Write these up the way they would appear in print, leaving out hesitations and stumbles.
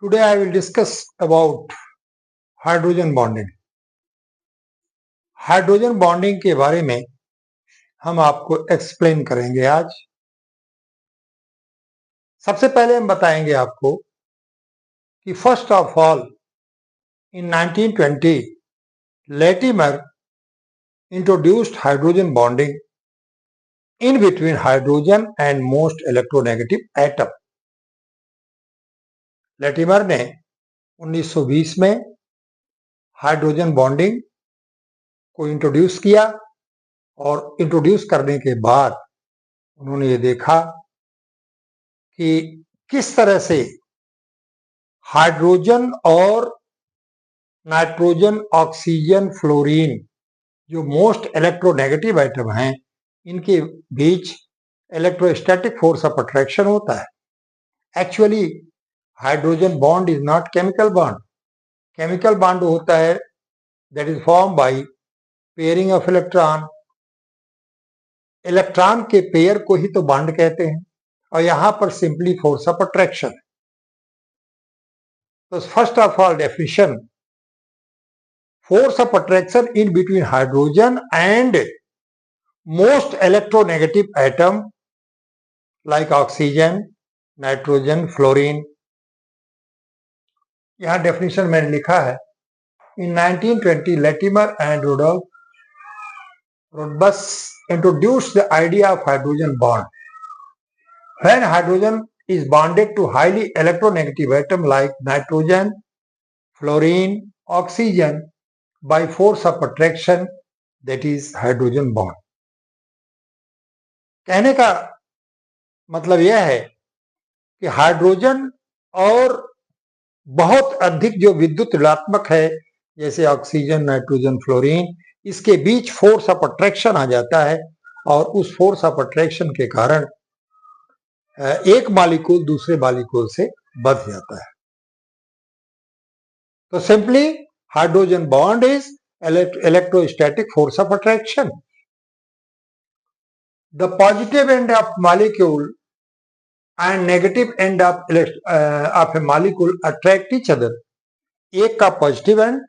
Today I will discuss about hydrogen bonding. Hydrogen bonding के बारे में हम आपको एक्सप्लेन करेंगे आज। सबसे पहले हम बताएंगे आपको कि first of all in 1920 Latimer introduced hydrogen bonding in between hydrogen and most electronegative atom. Latimer ने 1920 में हाइड्रोजन बॉन्डिंग को इंट्रोड्यूस किया और इंट्रोड्यूस करने के बाद उन्होंने ये देखा कि किस तरह से हाइड्रोजन और नाइट्रोजन, ऑक्सीजन, फ्लोरीन जो मोस्ट इलेक्ट्रोनेगेटिव एटम हैं, इनके बीच इलेक्ट्रोस्टैटिक फोर्स ऑफ अट्रैक्शन होता है। Actually hydrogen bond is not chemical bond. Chemical bond होता है that is form by pairing of electron. Electron के पेयर को ही तो बॉन्ड कहते हैं और यहां पर सिंपली फोर्स ऑफ अट्रैक्शन। तो first of all definition, force of attraction in between hydrogen and most electronegative atom like oxygen, nitrogen, fluorine। यहां डेफिनेशन मैंने लिखा है, in 1920 Latimer and Rodbus introduced the idea of hydrogen bond when hydrogen is bonded to highly electronegative atom like nitrogen, fluorine, oxygen by force of attraction, that is hydrogen bond। कहने का मतलब यह है कि hydrogen और बहुत अधिक जो विद्युत ऋणात्मक है जैसे ऑक्सीजन, नाइट्रोजन, फ्लोरीन, इसके बीच फोर्स ऑफ अट्रैक्शन आ जाता है और उस फोर्स ऑफ अट्रैक्शन के कारण एक मॉलिक्यूल दूसरे मॉलिक्यूल से बंध जाता है। तो simply hydrogen bond is electrostatic force of attraction। The positive end of molecule and negative end of a molecule attract each other। एक का पॉजिटिव एंड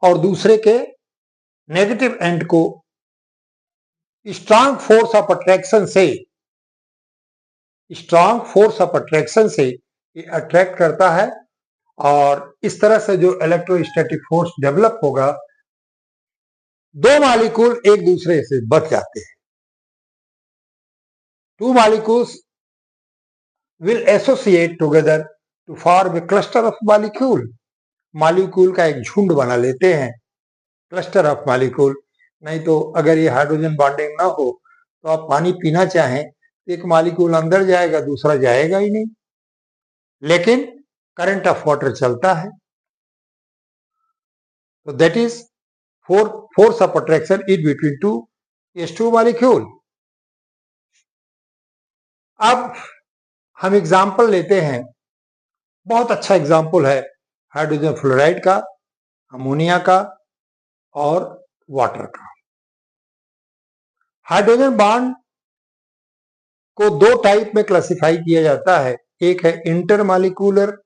और दूसरे के नेगेटिव एंड को स्ट्रांग फोर्स ऑफ अट्रैक्शन से अट्रैक्ट करता है और इस तरह से जो इलेक्ट्रोस्टैटिक फोर्स डेवलप होगा, दो मॉलिक्यूल एक दूसरे से बच जाते हैं। Two molecules will associate together to form a cluster of molecule. Molecule का एक झुंड बना लेते हैं, क्लस्टर ऑफ मॉलिक्यूल। नहीं तो अगर ये हाइड्रोजन बॉन्डिंग ना हो तो आप पानी पीना चाहें तो एक मॉलिक्यूल अंदर जाएगा, दूसरा जाएगा ही नहीं, लेकिन करंट ऑफ वाटर चलता है। तो that is force of attraction is between two H2 molecule। अब हम एग्जाम्पल लेते हैं, बहुत अच्छा एग्जाम्पल है हाइड्रोजन फ्लोराइड का, अमोनिया का और वाटर का। हाइड्रोजन बॉन्ड को दो टाइप में क्लासिफाई किया जाता है, एक है इंटरमॉलिक्यूलर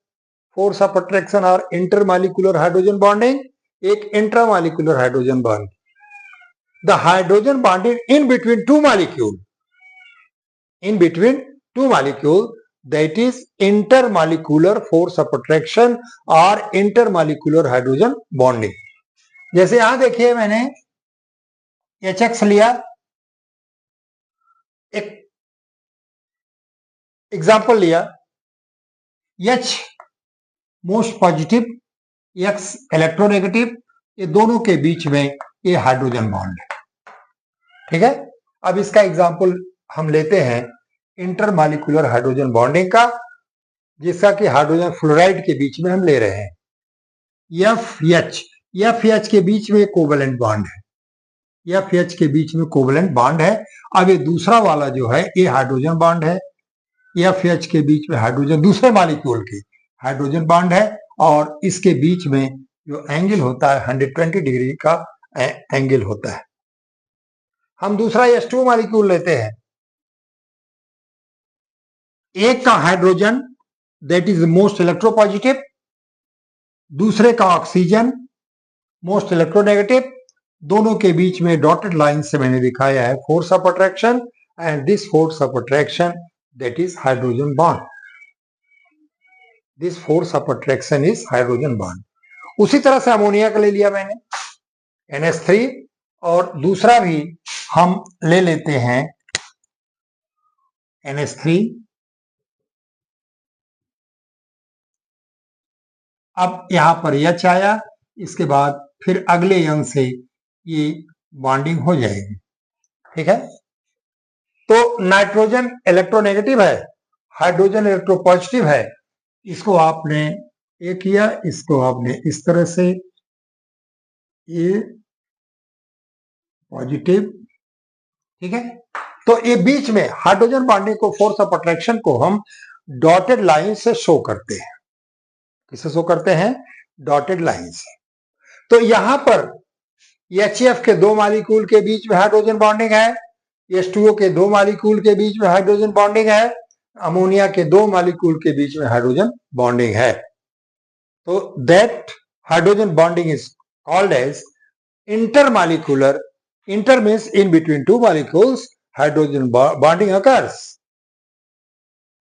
फोर्स ऑफ अट्रैक्शन और इंटरमॉलिक्यूलर हाइड्रोजन बॉन्डिंग, एक intramolecular hydrogen bond. The hydrogen bonding in between two molecule that is intermolecular force of attraction और intermolecular hydrogen bonding। जैसे यहां देखिए मैंने HX लिया, एक एग्जांपल लिया, H most positive, X electronegative, ये दोनों के बीच में ये हाइड्रोजन बॉन्ड है। ठीक है, अब इसका एग्जांपल हम लेते हैं इंटरमॉलिक्यूलर हाइड्रोजन बॉन्डिंग का, जिसका कि हाइड्रोजन फ्लोराइड के बीच में हम ले रहे हैं। FH के बीच में कोवेलेंट बॉन्ड है, FH के बीच में कोवेलेंट बॉन्ड है। अब ये दूसरा वाला जो है ये हाइड्रोजन बॉन्ड है, FH के बीच में हाइड्रोजन दूसरे मॉलिक्यूल के हाइड्रोजन बॉन्ड है और इसके बीच में जो एंगल होता है 120 डिग्री का एंगल होता है। हम दूसरा H2 मॉलिक्यूल लेते हैं, एक का hydrogen that is most electropositive, दूसरे का ऑक्सीजन मोस्ट इलेक्ट्रोनेगेटिव। दोनों के बीच में डॉटेड लाइन से मैंने दिखाया है force of attraction, and this force of attraction that is hydrogen bond. This force of attraction is hydrogen bond. उसी तरह से अमोनिया का ले लिया मैंने NH3, और दूसरा भी हम ले लेते हैं NH3। अब यहां पर H आया, इसके बाद फिर अगले यंग से ये बॉन्डिंग हो जाएगी, ठीक है। तो नाइट्रोजन इलेक्ट्रोनेगेटिव है, हाइड्रोजन इलेक्ट्रोपॉजिटिव है। इसको आपने ये किया, इसको आपने इस तरह से ये पॉजिटिव, ठीक है। तो ये बीच में हाइड्रोजन बॉन्डिंग को, फोर्स ऑफ अट्रैक्शन को हम डॉटेड लाइन से शो करते हैं। किससे शो करते हैं? डॉटेड लाइन से। तो यहां पर HF के 2 मॉलिक्यूल के बीच में हाइड्रोजन बॉन्डिंग है, H2O के 2 मॉलिक्यूल के बीच में हाइड्रोजन बॉन्डिंग है, अमोनिया के 2 मॉलिक्यूल के बीच में हाइड्रोजन बॉन्डिंग है। तो that hydrogen bonding is called as intermolecular. Inter means in between 2 molecules hydrogen bonding occurs,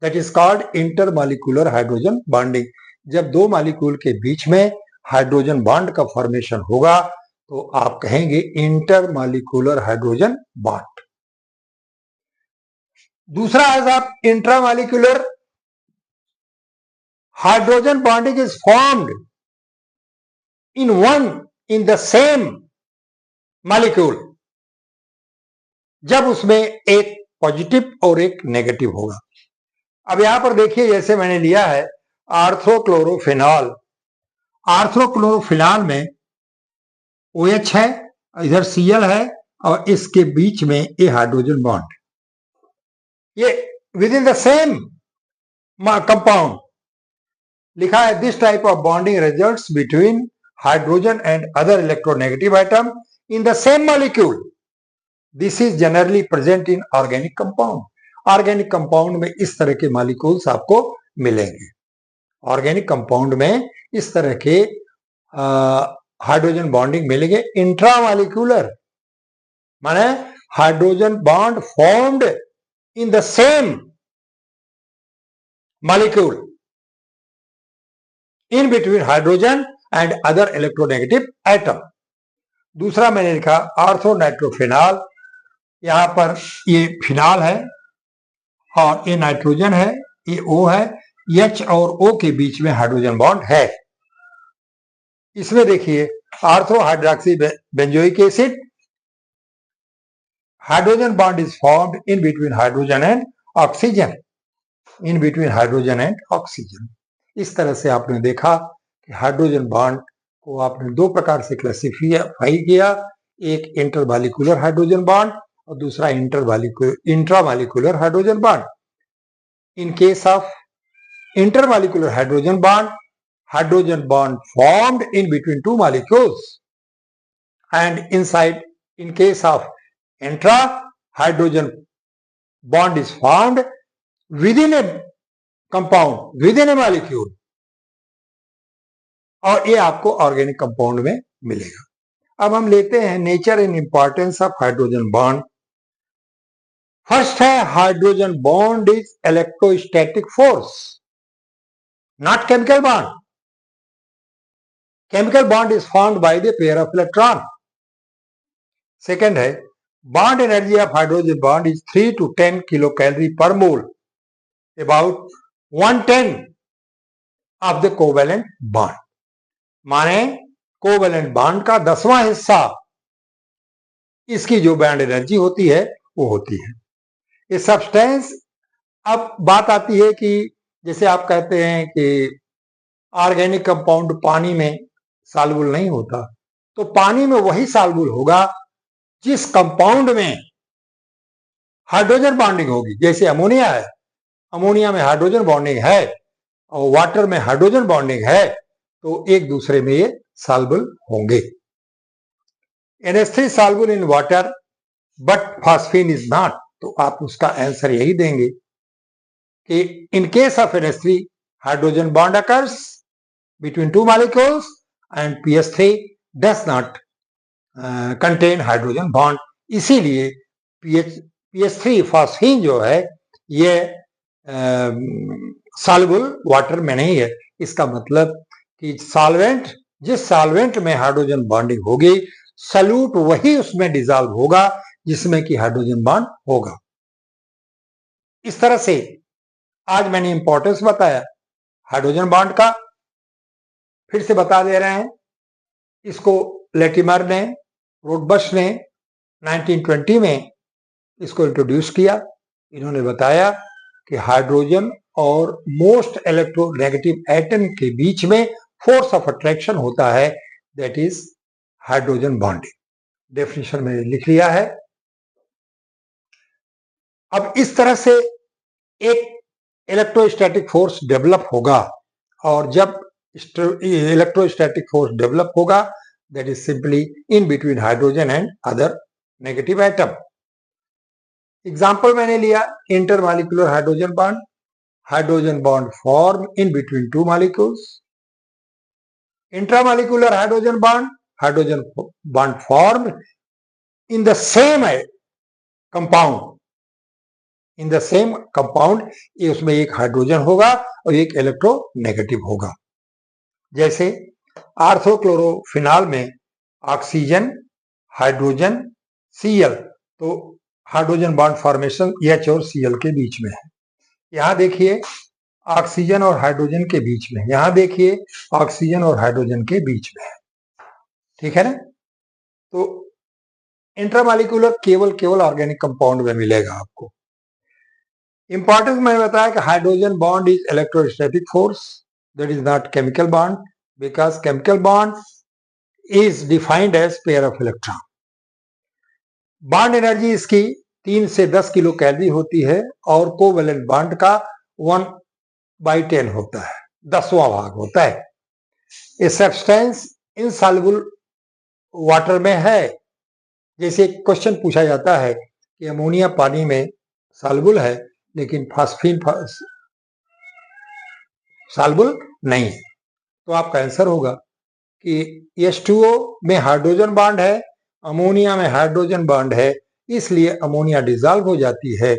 that is called intermolecular hydrogen bonding। जब 2 मॉलिक्यूल के बीच में हाइड्रोजन बॉन्ड का फॉर्मेशन होगा तो आप कहेंगे इंटरमॉलिक्यूलर हाइड्रोजन बॉन्ड। दूसरा आज आप intramolecular hydrogen bonding is formed in the same molecule, जब उसमें एक पॉजिटिव और एक नेगेटिव होगा। अब यहां पर देखिए, जैसे मैंने लिया है आर्थ्रोक्लोरोफिनॉल। आर्थ्रोक्लोरोफिनॉल में OH है, इधर Cl है, और इसके बीच में ये हाइड्रोजन बॉन्ड, ये with in the same compound लिखा है। This type of bonding results between hydrogen and other electronegative item in the same molecule. This is generally present in organic compound. Organic compound में इस तरह के molecules आपको मिलेंगे। Organic compound में इस तरह के हाइड्रोजन बॉन्डिंग मिलेंगे। इंट्रामॉलिक्यूलर माने hydrogen bond formed in the same molecule in between hydrogen and other electronegative item. दूसरा मैंने लिखा आर्थ्रोनाइट्रोफिनॉल। यहां पर ये फिनॉल है और ये नाइट्रोजन है, ये O है, H और O के बीच में हाइड्रोजन बॉन्ड है। इसमें देखिए ortho hydroxy benzoic acid, hydrogen bond is formed in between hydrogen and oxygen, in between hydrogen and oxygen. इस तरह से आपने देखा कि हाइड्रोजन बॉन्ड को आपने 2 प्रकार से क्लासिफाई किया, एक इंटरमॉलिक्यूलर हाइड्रोजन बॉन्ड और दूसरा intramolecular hydrogen bond. In case of intermolecular hydrogen bond formed in between 2 molecules, and in case of intra, hydrogen bond is formed within a compound, within a molecule, और ये आपको organic compound में मिलेगा। अब हम लेते हैं nature and importance of hydrogen bond. First है hydrogen bond is electrostatic force, not chemical bond. Chemical bond is formed by the pair of electron. Second है bond energy of hydrogen bond is 3 to 10 kilocalorie per mole, about 1/10 of the covalent bond. माने covalent bond का 10वां हिस्सा इसकी जो bond energy होती है वो होती है। ये सब्सटेंस, अब बात आती है कि जैसे आप कहते हैं कि ऑर्गेनिक कंपाउंड पानी में सॉल्युबल नहीं होता, तो पानी में वही सॉल्युबल होगा जिस कंपाउंड में हाइड्रोजन बॉन्डिंग होगी। जैसे अमोनिया है, अमोनिया में हाइड्रोजन बॉन्डिंग है और वाटर में हाइड्रोजन बॉन्डिंग है, तो एक दूसरे में ये सॉल्युबल होंगे। NH3 soluble in water but phosphine is not, तो आप उसका आंसर यही देंगे कि in case of NH3 hydrogen bond occurs between two molecules and PS3 does not contain hydrogen bond. इसीलिए PS3 फॉस्फीन जो है ये सॉल्युबल वाटर में नहीं है। इसका मतलब कि सॉल्वेंट, जिस सॉल्वेंट में हाइड्रोजन बॉन्डिंग होगी, सॉल्यूट वही उसमें डिसॉल्व होगा जिसमें कि हाइड्रोजन बॉन्ड होगा। इस तरह से आज मैंने इंपॉर्टेंस बताया हाइड्रोजन बॉन्ड का, फिर से बता दे रहे हैं। इसको लेटिमर ने, रोडबर्ग ने 1920 में इसको इंट्रोड्यूस किया। इन्होंने बताया कि हाइड्रोजन और मोस्ट इलेक्ट्रोनेगेटिव एटम के बीच में फोर्स ऑफ अट्रैक्शन होता है, that is hydrogen bonding. Definition मैंने लिख लिया है। अब इस तरह से एक इलेक्ट्रोस्टैटिक फोर्स डेवलप होगा, और जब इलेक्ट्रोस्टैटिक फोर्स डेवलप होगा, that is simply in between hydrogen and other negative atom. Example मैंने लिया intermolecular hydrogen bond, hydrogen bond form in between two molecules. Intramolecular hydrogen bond, hydrogen bond form in the same compound, in the same compound, उसमें एक hydrogen होगा और एक electronegative होगा। जैसे आर्थोक्लोरोफिनॉल में ऑक्सीजन, हाइड्रोजन, Cl, तो हाइड्रोजन बॉन्ड फॉर्मेशन H और Cl के बीच में है। यहां देखिए ऑक्सीजन और हाइड्रोजन के बीच में, यहां देखिए ऑक्सीजन और हाइड्रोजन के बीच में है, ठीक है ना। तो इंट्रामॉलिक्यूलर केवल ऑर्गेनिक कंपाउंड में मिलेगा आपको। इंपॉर्टेंस मैंने बताया कि hydrogen bond is electrostatic force, that is not chemical bond, because chemical bond is defined as pair of electron. Bond energy इसकी 3 से 10 किलो कैलोरी होती है, और कोवेलेंट बॉन्ड का 1/10 होता है, 10वां भाग होता है। ये सब्सटेंस इनसॉल्युबल वाटर में है। जैसे क्वेश्चन पूछा जाता है कि अमोनिया पानी में सॉल्युबल है, लेकिन फास्फीन सॉल्युबल नहीं है, तो आपका आंसर होगा कि H2O में हाइड्रोजन बॉन्ड है, अमोनिया में हाइड्रोजन बॉन्ड है, इसलिए अमोनिया डिसॉल्व हो जाती है,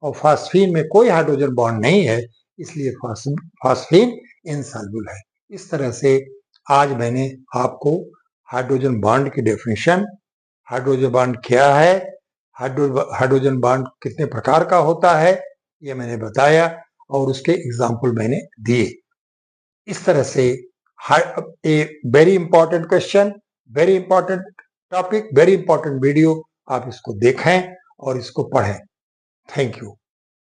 और फास्फीन में कोई हाइड्रोजन बॉन्ड नहीं है, इसलिए फास्फीन इनसॉल्युबल है। इस तरह से आज मैंने आपको हाइड्रोजन बॉन्ड की डेफिनेशन, हाइड्रोजन बॉन्ड क्या है, हाइड्रोजन बॉन्ड कितने प्रकार का होता है, ये मैंने बताया, और उसके एग्जाम्पल मैंने दिए। इस तरह से a very important question, very important topic, very important video, आप इसको देखें और इसको पढ़ें। Thank you.